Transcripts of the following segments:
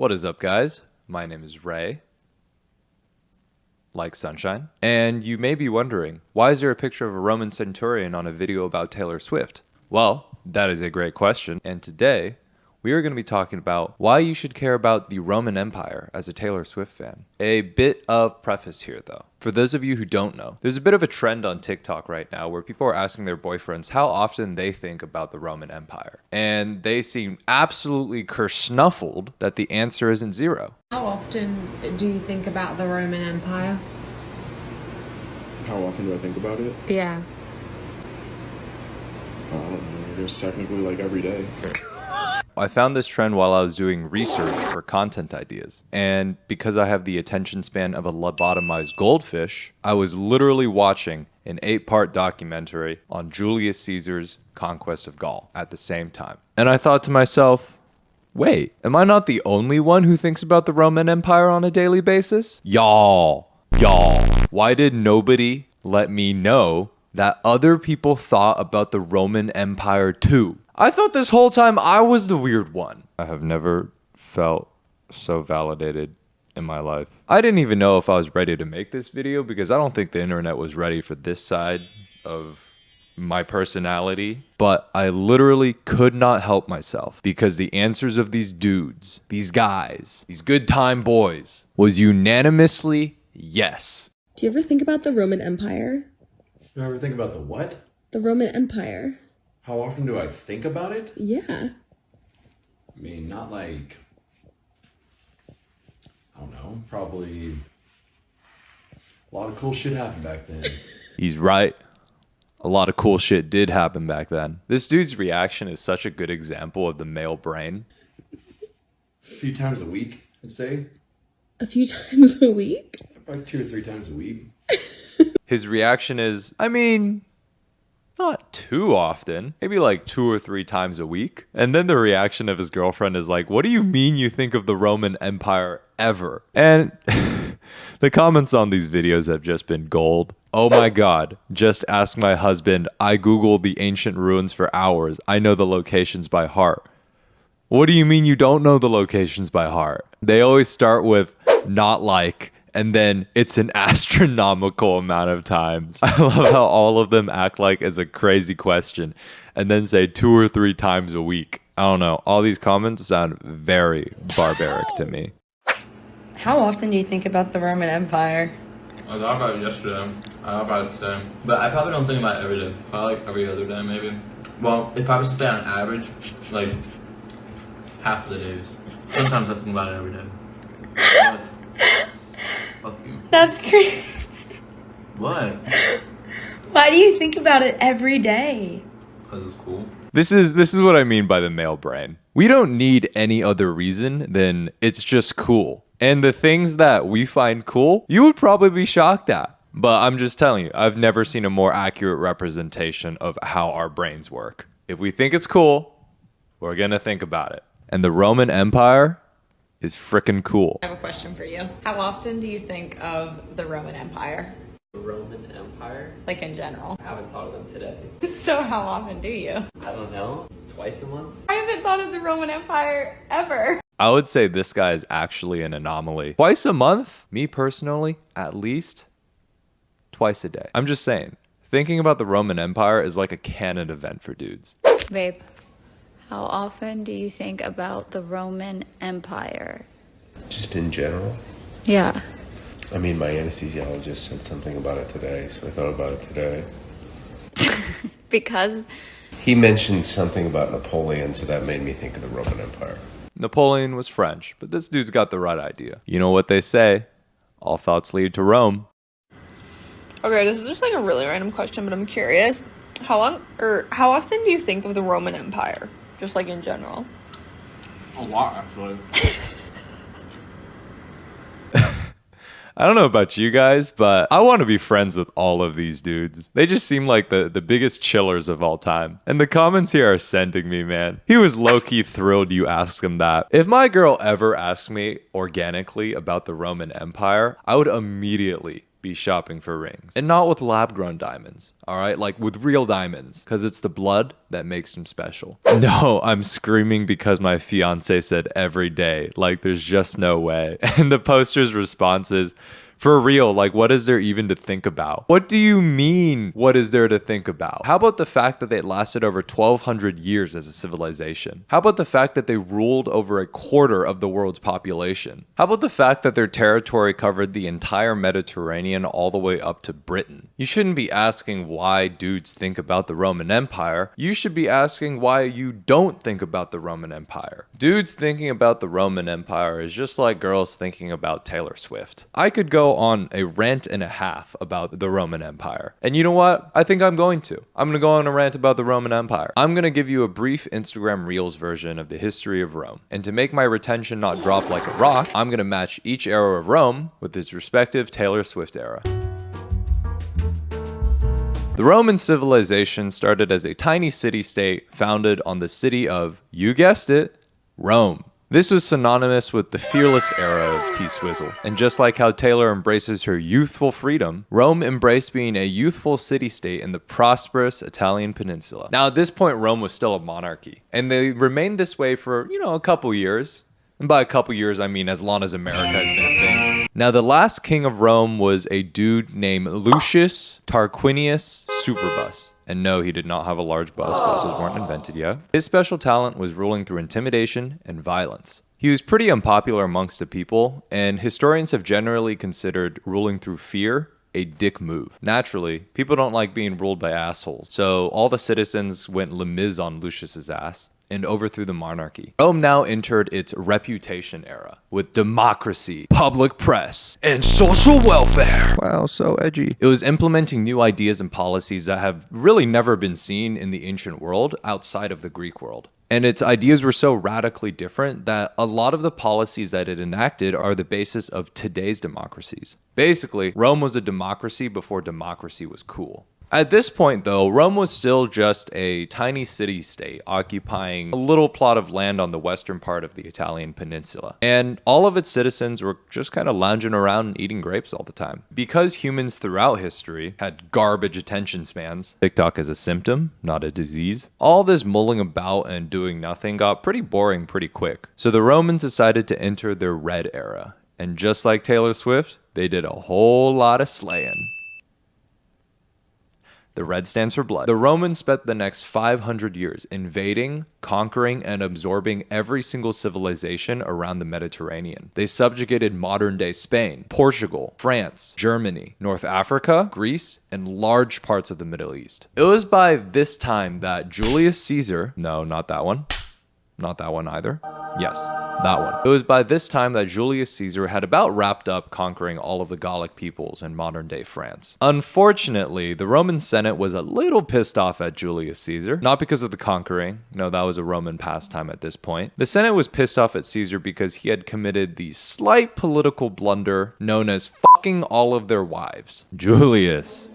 What is up, guys? My name is Ray, like sunshine. And you may be wondering, why is there a picture of a Roman centurion on a video about Taylor Swift? Well, that is a great question. And today, we are going to be talking about why you should care about the Roman Empire as a Taylor Swift fan. A bit of preface here, though. For those of you who don't know, there's a bit of a trend on TikTok right now where people are asking their boyfriends how often they think about the Roman Empire. And they seem absolutely kersnuffled that the answer isn't zero. How often do you think about the Roman Empire? How often do I think about it? Yeah. I don't know. I guess technically like every day. I found this trend while I was doing research for content ideas. And because I have the attention span of a lobotomized goldfish, I was literally watching an 8-part documentary on Julius Caesar's conquest of Gaul at the same time. And I thought to myself, wait, am I not the only one who thinks about the Roman Empire on a daily basis? Y'all, why did nobody let me know that other people thought about the Roman Empire too? I thought this whole time I was the weird one. I have never felt so validated in my life. I didn't even know if I was ready to make this video because I don't think the internet was ready for this side of my personality. But I literally could not help myself because the answers of these dudes, these guys, these good time boys was unanimously yes. Do you ever think about the Roman Empire? Do you ever think about the what? The Roman Empire. How often do I think about it? Yeah. I mean, not like, I don't know, probably a lot of cool shit happened back then. He's right. A lot of cool shit did happen back then. This dude's reaction is such a good example of the male brain. A few times a week, I'd say. A few times a week? About 2 or 3 times a week. His reaction is, I mean, not too often, maybe like 2 or 3 times a week. And then the reaction of his girlfriend is like, what do you mean you think of the Roman Empire ever? And the comments on these videos have just been gold. Oh my God, just ask my husband. I Googled the ancient ruins for hours. I know the locations by heart. What do you mean you don't know the locations by heart? They always start with not like, and then it's an astronomical amount of times. I love how all of them act like it's a crazy question and then say 2 or 3 times a week. I don't know. All these comments sound very barbaric to me. How often do you think about the Roman Empire? I thought about it yesterday. I thought about it today. But I probably don't think about it every day. Probably like every other day, maybe. Well, if I was to stay on average, like half of the days. Sometimes I think about it every day. But, fuck you. That's crazy. What? Why do you think about it every day? Because it's cool. This is what I mean by the male brain. We don't need any other reason than it's just cool. And the things that we find cool, you would probably be shocked at. But I'm just telling you, I've never seen a more accurate representation of how our brains work. If we think it's cool, we're gonna think about it. And the Roman Empire is freaking cool. I have a question for you. How often do you think of the Roman Empire? The Roman Empire? Like in general? I haven't thought of them today. So how often do you? I don't know. Twice a month? I haven't thought of the Roman Empire ever. I would say this guy is actually an anomaly. Twice a month? Me personally, at least twice a day. I'm just saying, thinking about the Roman Empire is like a canon event for dudes. Babe, how often do you think about the Roman Empire? Just in general? Yeah. I mean, my anesthesiologist said something about it today, so I thought about it today. Because? He mentioned something about Napoleon, so that made me think of the Roman Empire. Napoleon was French, but this dude's got the right idea. You know what they say, all thoughts lead to Rome. Okay, this is just like a really random question, but I'm curious. How often do you think of the Roman Empire? Just like in general? A lot, actually. I don't know about you guys, but I want to be friends with all of these dudes. They just seem like the biggest chillers of all time. And the comments here are sending me, man. He was low-key thrilled you asked him that. If my girl ever asked me organically about the Roman Empire, I would immediately be shopping for rings. And not with lab-grown diamonds, all right? Like with real diamonds, because it's the blood that makes them special. No, I'm screaming because my fiance said every day. Like, there's just no way. And the poster's response is, for real, like, what is there even to think about? What do you mean, what is there to think about? How about the fact that they lasted over 1,200 years as a civilization? How about the fact that they ruled over a quarter of the world's population? How about the fact that their territory covered the entire Mediterranean all the way up to Britain? You shouldn't be asking why dudes think about the Roman Empire. You should be asking why you don't think about the Roman Empire. Dudes thinking about the Roman Empire is just like girls thinking about Taylor Swift. I could go on a rant and a half about the Roman Empire. And you know what? I think I'm going to. I'm going to go on a rant about the Roman Empire. I'm going to give you a brief Instagram Reels version of the history of Rome. And to make my retention not drop like a rock, I'm going to match each era of Rome with its respective Taylor Swift era. The Roman civilization started as a tiny city-state founded on the city of, you guessed it, Rome. This was synonymous with the fearless era of T-Swizzle. And just like how Taylor embraces her youthful freedom, Rome embraced being a youthful city-state in the prosperous Italian peninsula. Now at this point, Rome was still a monarchy. And they remained this way for, a couple years. And by a couple years, I mean as long as America has been a thing. Now, the last king of Rome was a dude named Lucius Tarquinius Superbus. And no, he did not have a large bus. Buses weren't invented yet. His special talent was ruling through intimidation and violence. He was pretty unpopular amongst the people, and historians have generally considered ruling through fear a dick move. Naturally, people don't like being ruled by assholes, so all the citizens went Le Mis on Lucius's ass and overthrew the monarchy. Rome now entered its reputation era with democracy, public press, and social welfare. Wow, so edgy. It was implementing new ideas and policies that have really never been seen in the ancient world outside of the Greek world. And its ideas were so radically different that a lot of the policies that it enacted are the basis of today's democracies. Basically, Rome was a democracy before democracy was cool. At this point, though, Rome was still just a tiny city-state occupying a little plot of land on the western part of the Italian peninsula. And all of its citizens were just kind of lounging around and eating grapes all the time. Because humans throughout history had garbage attention spans, TikTok is a symptom, not a disease, all this mulling about and doing nothing got pretty boring pretty quick. So the Romans decided to enter their red era. And just like Taylor Swift, they did a whole lot of slaying. The red stands for blood. The Romans spent the next 500 years invading, conquering, and absorbing every single civilization around the Mediterranean. They subjugated modern-day Spain, Portugal, France, Germany, North Africa, Greece, and large parts of the Middle East. It was by this time that Julius Caesar, no, not that one, not that one either, yes, that one. It was by this time that Julius Caesar had about wrapped up conquering all of the Gallic peoples in modern-day France. Unfortunately, the Roman Senate was a little pissed off at Julius Caesar, not because of the conquering. No, that was a Roman pastime at this point. The Senate was pissed off at Caesar because he had committed the slight political blunder known as fucking all of their wives. Julius.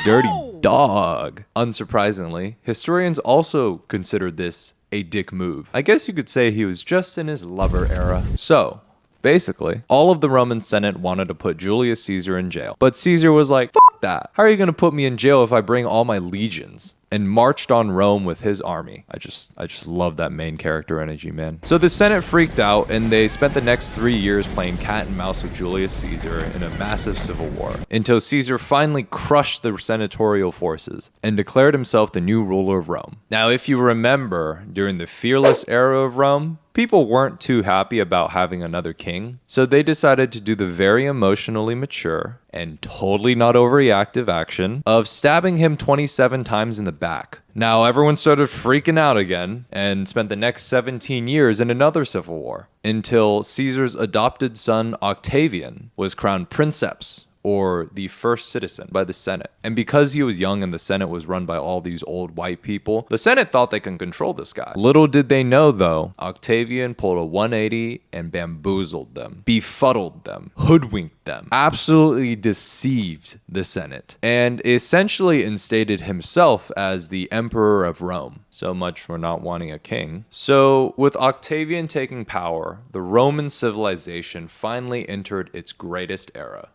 Dirty dog. Unsurprisingly, historians also considered this a dick move. I guess you could say he was just in his lover era. So, basically, all of the Roman Senate wanted to put Julius Caesar in jail. But Caesar was like, fuck that. How are you going to put me in jail if I bring all my legions? And marched on Rome with his army. I just love that main character energy, man. So the Senate freaked out, and they spent the next 3 years playing cat and mouse with Julius Caesar in a massive civil war, until Caesar finally crushed the senatorial forces and declared himself the new ruler of Rome. Now, if you remember, during the fearless era of Rome, people weren't too happy about having another king, so they decided to do the very emotionally mature and totally not overreactive action of stabbing him 27 times in the back. Now everyone started freaking out again and spent the next 17 years in another civil war until Caesar's adopted son Octavian was crowned princeps, or the first citizen, by the Senate. And because he was young and the Senate was run by all these old white people, the Senate thought they can control this guy. Little did they know, though, Octavian pulled a 180 and bamboozled them, befuddled them, hoodwinked them, absolutely deceived the Senate, and essentially instated himself as the emperor of Rome. So much for not wanting a king. So with Octavian taking power, the Roman civilization finally entered its greatest era.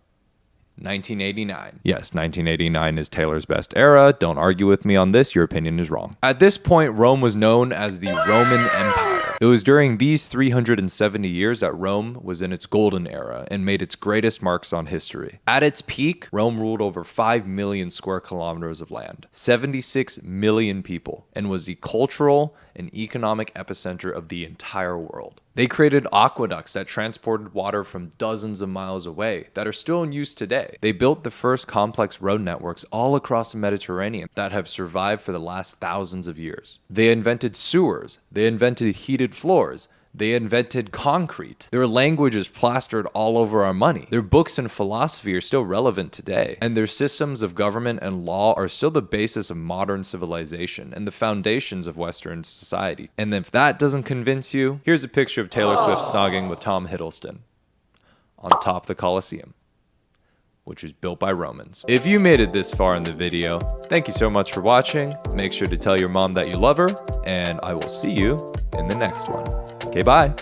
1989. Yes, 1989 is Taylor's best era. Don't argue with me on this. Your opinion is wrong. At this point, Rome was known as the Roman Empire. It was during these 370 years that Rome was in its golden era and made its greatest marks on history. At its peak, Rome ruled over 5 million square kilometers of land, 76 million people, and was the cultural and economic epicenter of the entire world. They created aqueducts that transported water from dozens of miles away that are still in use today. They built the first complex road networks all across the Mediterranean that have survived for the last thousands of years. They invented sewers. They invented heated floors. They invented concrete. Their language is plastered all over our money. Their books and philosophy are still relevant today. And their systems of government and law are still the basis of modern civilization and the foundations of Western society. And if that doesn't convince you, here's a picture of Taylor Swift snogging with Tom Hiddleston on top of the Colosseum, which was built by Romans. If you made it this far in the video, thank you so much for watching. Make sure to tell your mom that you love her, and I will see you in the next one. Okay, bye.